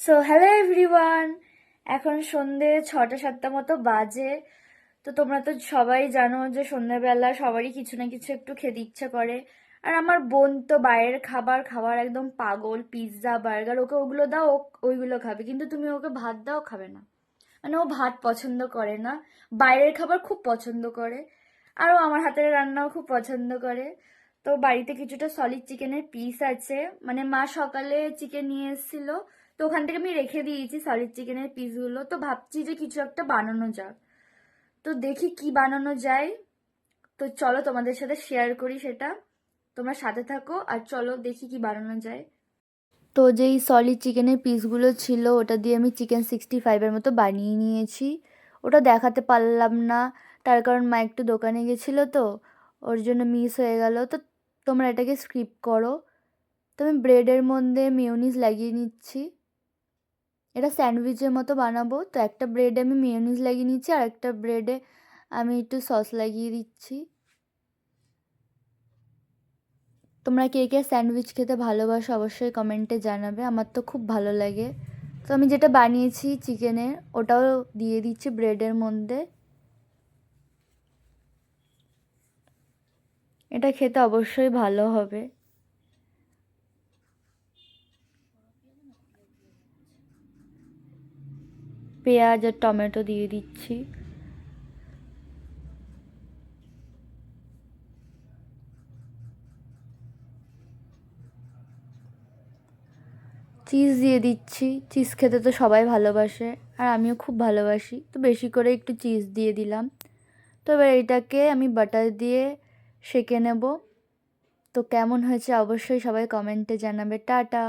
So hello everyone, এখন সন্ধে 6টা 7টা মতো বাজে। তো তোমরা তো সবাই জানো যে সন্ধ্যেবেলা সবারই কিছু না কিছু একটু খেতে ইচ্ছে করে। আর আমার বোন তো বাইরের খাবার খাবার একদম পাগল, পিৎজা বার্গার, ওকে ওগুলো দাও ওইগুলো খাবে, কিন্তু তুমি ওকে ভাত দাও খাবে না। মানে ও ভাত পছন্দ করে না, বাইরের খাবার খুব পছন্দ করে। আর ও আমার হাতের রান্নাও খুব পছন্দ করে। তো বাড়িতে কিছুটা সলিড চিকেনের পিস আছে, মানে মা সকালে চিকেন নিয়ে এসেছিল, তো ওখান থেকে আমি রেখে দিয়েছি সলিড চিকেনের পিসগুলো। তো ভাবছি যে কিছু একটা বানানো যাক, তো দেখি কি বানানো যায়। তো চলো তোমাদের সাথে শেয়ার করি সেটা, তোমরা সাথে থাকো আর চলো দেখি কি বানানো যায়। তো যেই সলিড চিকেনের পিসগুলো ছিল ওটা দিয়ে আমি চিকেন 65-এর মতো বানিয়ে নিয়েছি। ওটা দেখাতে পারলাম না, তার কারণ মা একটু দোকানে গেছিলো, তো ওর জন্য মিস হয়ে গেল। তো তোমরা এটাকে স্কিপ করো। তো আমি ব্রেডের মধ্যে মেয়োনিজ লাগিয়ে নিচ্ছি। এটা স্যান্ডউইচের মতো বানাবো, তো একটা ব্রেডে আমি মেয়োনিজ লাগিয়ে নিচ্ছি আর একটা ব্রেডে আমি একটু সস লাগিয়ে দিচ্ছি। তোমরা কে কে স্যান্ডউইচ খেতে ভালোবাসো অবশ্যই কমেন্টে জানাবে, আমার তো খুব ভালো লাগে। তো আমি যেটা বানিয়েছি চিকেনের ওটাও দিয়ে দিচ্ছি ব্রেডের মধ্যে। এটা খেতে অবশ্যই ভালো হবে। পেঁয়াজ আর টমেটো দিয়ে দিচ্ছি। চিজ দিয়ে দিচ্ছি, চিজ খেতে তো সবাই ভালোবাসে আর আমিও খুব ভালোবাসি, তো বেশি করে একটু চিজ দিয়ে দিলাম। তো এবার এটাকে আমি বাটার দিয়ে সেঁকে নেব। তো কেমন হয়েছে অবশ্যই সবাই কমেন্টে জানাবে। টাটা।